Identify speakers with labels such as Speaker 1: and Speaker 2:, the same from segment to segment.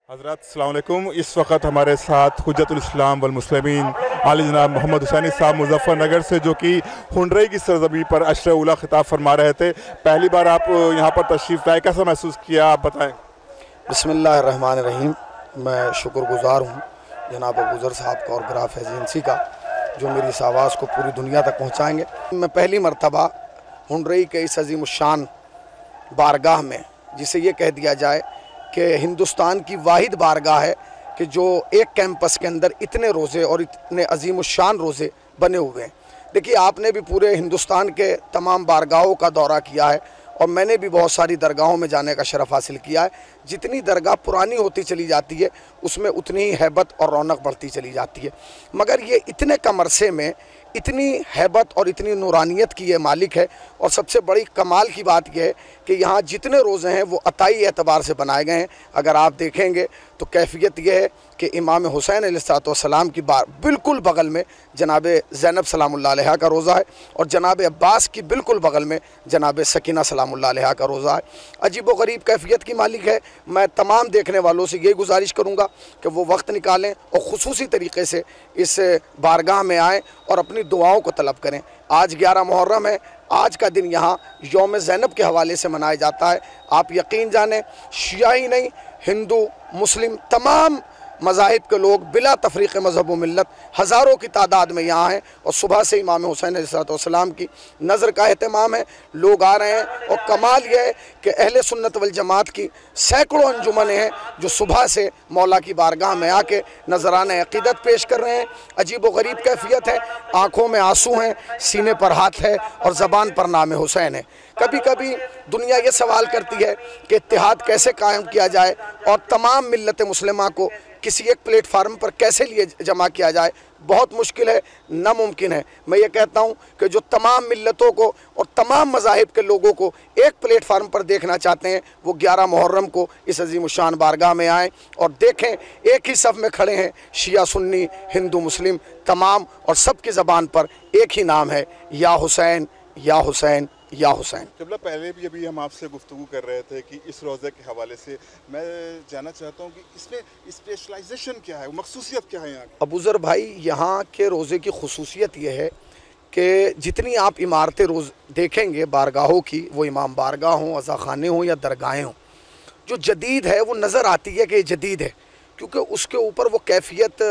Speaker 1: हज़रात अस्सलाम वालेकुम। इस वक्त हमारे साथ हुज्जतुल इस्लाम वल मुस्लिमीन आली जनाब मोहम्मद हुसैनी साहब मुजफ्फरनगर से, जो कि हुंडरई की सरज़मी पर अशर उला खिताब फरमा रहे थे। पहली बार आप यहाँ पर तशरीफ़ लाए, कैसा महसूस किया, आप बताएं।
Speaker 2: बिस्मिल्लाहिर्रहमानिर्रहीम। मैं शुक्रगुज़ार हूँ जनाब अबूज़र साहब का और ग्राफ एजेंसी का, जो मेरी इस आवाज़ को पूरी दुनिया तक पहुँचाएँगे। मैं पहली मरतबा हुंडरई के इस अज़ीमुश्शान बारगाह में, जिसे ये कह दिया जाए कि हिंदुस्तान की वाहिद बारगाह है कि जो एक कैंपस के अंदर इतने रोज़े और इतने अज़ीमुश्शान रोज़े बने हुए हैं। देखिए, आपने भी पूरे हिंदुस्तान के तमाम बारगाहों का दौरा किया है और मैंने भी बहुत सारी दरगाहों में जाने का शरफ़ हासिल किया है। जितनी दरगाह पुरानी होती चली जाती है, उसमें उतनी ही हैबत और रौनक बढ़ती चली जाती है। मगर ये इतने कम अरसे में इतनी हैबत और इतनी नूरानियत की ये मालिक है। और सबसे बड़ी कमाल की बात यह है कि यहाँ जितने रोज़े हैं वो अताई एतबार से बनाए गए हैं। अगर आप देखेंगे तो कैफियत यह है कि इमाम हुसैन अलैहिस्सलाम की बिल्कुल बगल में जनाब ज़ैनब सलामुल्लाह अलैहा का रोज़ा है और जनाब अब्बास की बिल्कुल बगल में जनाब सकीना सलामुल्लाह अलैहा का रोज़ा है। अजीब व गरीब कैफियत की मालिक है। मैं तमाम देखने वालों से यही गुजारिश करूँगा कि वो वक्त निकालें और ख़ुसूसी तरीक़े से इस बारगाह में आएँ और अपनी दुआओं को तलब करें। आज 11 मुहर्रम है। आज का दिन यहाँ यौम-ए-ज़ैनब के हवाले से मनाया जाता है। आप यकीन जानें, शिया ही नहीं, हिंदू मुस्लिम तमाम मज़ाहिब के लोग बिला तफरीक़ मज़हब व मिल्लत हज़ारों की तादाद में यहाँ हैं और सुबह से इमाम हुसैन अलैहिस्सलाम की नज़र का एहतमाम है। लोग आ रहे हैं और कमाल यह है कि अहले सुन्नत वल जमात की सैकड़ों अंजुमनें हैं जो सुबह से मौला की बारगाह में आके नजराने अक़ीदत पेश कर रहे हैं। अजीब व गरीब कैफियत है। आँखों में आंसू हैं, सीने पर हाथ है और ज़बान पर नाम हुसैन है। कभी कभी दुनिया ये सवाल करती है कि इत्तेहाद कैसे कायम किया जाए और तमाम मिल्लत मुस्लिमा को किसी एक प्लेटफार्म पर कैसे लिए जमा किया जाए। बहुत मुश्किल है, नामुमकिन है। मैं ये कहता हूँ कि जो तमाम मिल्लतों को और तमाम मज़ाहिब के लोगों को एक प्लेटफार्म पर देखना चाहते हैं, वो 11 मुहर्रम को इस अज़ीमुश्शान बारगाह में आएँ और देखें। एक ही सफ़ में खड़े हैं शिया सुन्नी हिंदू मुस्लिम तमाम, और सब की ज़बान पर एक ही नाम है, या हुसैन या हुसैन या हुसैन।
Speaker 1: जबला पहले भी अभी हम आपसे गुफ्तगू कर रहे थे कि इस रोज़े के हवाले से मैं जानना चाहता हूँ कि इसमें स्पेशलाइजेशन क्या है, मखसूसियत क्या है यहाँ की?
Speaker 2: अबूज़र भाई, यहाँ के रोज़े की खुसूसियत यह है कि जितनी आप इमारतें रोज़ देखेंगे बारगाहों की, वो इमाम बारगाह हों, अज़ा खाने हों या दरगाहें हों, जो जदीद है वो नज़र आती है कि जदीद है, क्योंकि उसके ऊपर वो कैफियत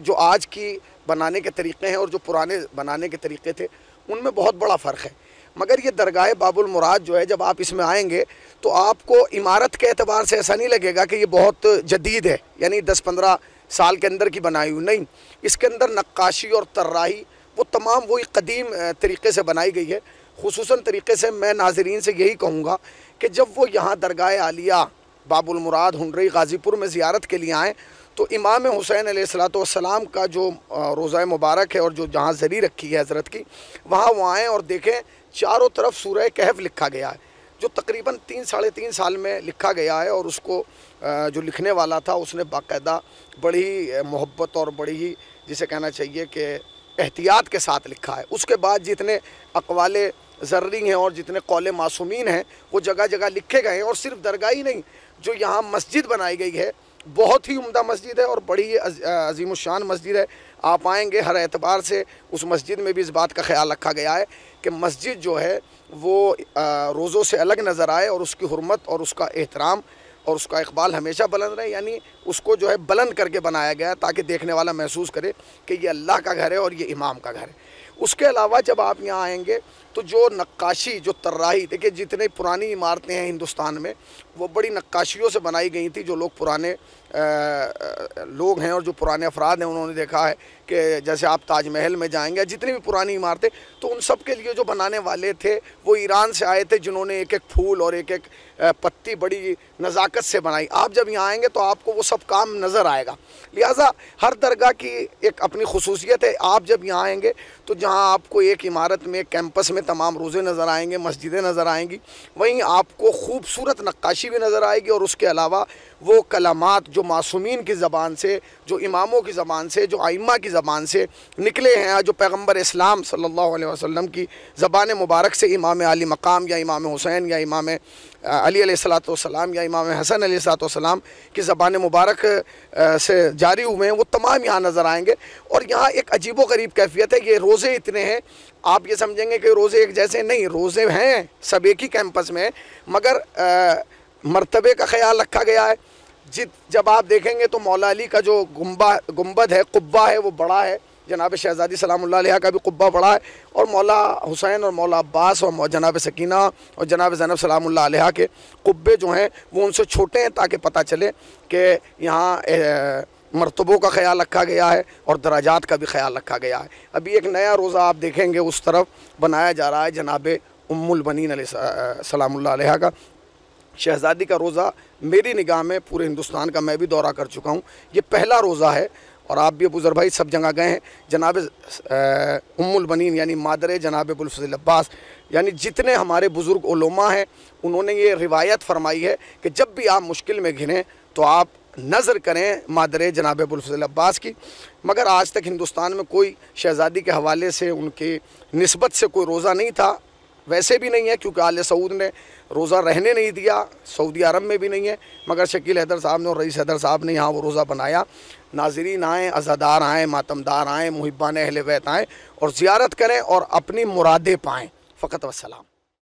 Speaker 2: जो आज की बनाने के तरीक़े हैं और जो पुराने बनाने के तरीक़े थे उनमें बहुत बड़ा फ़र्क है। मगर ये दरगाह बाबुल मुराद जो है, जब आप इसमें आएंगे तो आपको इमारत के एतबार से ऐसा नहीं लगेगा कि ये बहुत जदीद है, यानी 10-15 साल के अंदर की बनाई हुई नहीं। इसके अंदर नक्काशी और तर्राही वो तमाम वही कदीम तरीक़े से बनाई गई है। खुसूसन तरीक़े से मैं नाज़रीन से यही कहूँगा कि जब वो यहाँ दरगाह-ए-आलिया बाबुल मुराद हुंडरई गाज़ीपुर में ज़ियारत के लिए आएँ तो इमाम हुसैन अलैहिस्सलाम का जो रोज़ा मुबारक है और जो जहाँ ज़री रखी है हज़रत की, वहाँ वो आएँ और देखें चारों तरफ सूरह कहफ लिखा गया है, जो तकरीबन 3-3.5 साल में लिखा गया है। और उसको जो लिखने वाला था उसने बाकायदा बड़ी मोहब्बत और बड़ी ही, जिसे कहना चाहिए कि एहतियात के साथ लिखा है। उसके बाद जितने अक़वाले ज़र्री हैं और जितने कौले मासूमीन हैं वो जगह जगह लिखे गए हैं। और सिर्फ दरगाह ही नहीं, जो यहाँ मस्जिद बनाई गई है बहुत ही उम्दा मस्जिद है और बड़ी अज़ीमुश्शान मस्जिद है। आप आएंगे, हर एतबार से उस मस्जिद में भी इस बात का ख्याल रखा गया है कि मस्जिद जो है वो रोज़ों से अलग नज़र आए और उसकी हुर्मत और उसका एहतराम और उसका इक़बाल हमेशा बुलंद रहे। यानी उसको जो है बुलंद करके बनाया गया है ताकि देखने वाला महसूस करे कि ये अल्लाह का घर है और ये इमाम का घर है। उसके अलावा जब आप यहाँ आएंगे तो जो नक्काशी, जो तर्राही, देखिए जितनी पुरानी इमारतें हैं हिंदुस्तान में वो बड़ी नक्काशियों से बनाई गई थी। जो लोग पुराने लोग हैं और जो पुराने अफराद हैं उन्होंने देखा है कि जैसे आप ताजमहल में जाएंगे, जितनी भी पुरानी इमारतें, तो उन सब के लिए जो बनाने वाले थे वो ईरान से आए थे, जिन्होंने एक एक फूल और एक एक पत्ती बड़ी नज़ाकत से बनाई। आप जब यहाँ आएंगे तो आपको वो सब काम नज़र आएगा। लिहाजा हर दरगाह की एक अपनी खुसूसियत है। आप जब यहाँ आएंगे तो जहाँ आपको एक इमारत में, कैंपस में तमाम रोज़े नज़र आएंगे, मस्जिदें नज़र आएंगी, वहीं आपको खूबसूरत नक्काशी भी नज़र आएगी और उसके अलावा وہ کلمات جو معصومین کی زبان سے، جو اماموں کی زبان سے، جو ائمہ کی زبان سے نکلے ہیں، جو پیغمبر اسلام صلی اللہ علیہ وسلم کی زبان مبارک سے امام علی مقام یا امام حسین یا امام علی علیہ السلام یا امام حسن علیہ السلام کی زبان مبارک سے جاری ہوئے ہیں، وہ تمام یہاں نظر آئیں گے۔ اور یہاں ایک عجیب و غریب کیفیت ہے، یہ روزے اتنے ہیں، آپ یہ سمجھیں گے کہ روزے ایک جیسے نہیں، روزے ہیں سب ایک ہی کیمپس میں، مگر مرتبے کا خیال رکھا گیا ہے۔ جب آپ دیکھیں گے تو مولا علی کا جو گنبد ہے، قبہ ہے، وہ بڑا ہے، جناب شہزادی سلام اللہ علیہ کا بھی قبہ بڑا ہے، اور مولا حسین اور مولا عباس اور جناب سکینہ اور جناب زینب سلام اللہ علیہ کے قبے جو ہیں وہ ان سے چھوٹے ہیں، تاکہ پتہ چلے کہ یہاں مرتبوں کا خیال رکھا گیا ہے اور درجات کا بھی خیال رکھا گیا ہے۔ ابھی ایک نیا روزہ آپ دیکھیں گے اس طرف بنایا جا رہا ہے جناب ام البنین علیہ سلام اللہ علیہ کا۔ شہزادی کا روزہ میری نگاہ میں پورے ہندوستان کا میں بھی دورہ کر چکا ہوں، یہ پہلا روزہ ہے، اور آپ بھی ابو ذر بھائی سب جگہ گئے ہیں۔ جناب ام البنین یعنی مادر جناب ابوالفضل عباس، یعنی جتنے ہمارے بزرگ علماء ہیں انہوں نے یہ روایت فرمائی ہے کہ جب بھی آپ مشکل میں گھریں تو آپ نظر کریں مادر جناب ابوالفضل عباس کی۔ مگر آج تک ہندوستان میں کوئی شہزادی کے حوالے سے ان کی نسبت سے کوئی روزہ نہیں تھا، ویسے بھی نہیں ہے کیونکہ آل سعود نے روزہ رہنے نہیں دیا، سعودی عرب میں بھی نہیں ہے، مگر شکیل حیدر صاحب نے اور رئیس حیدر صاحب نے یہاں وہ روزہ بنایا۔ ناظرین آئیں، عزادار آئیں، ماتمدار آئیں، محبان اہل بیت آئیں اور زیارت کریں اور اپنی مرادیں پائیں۔ فقط والسلام۔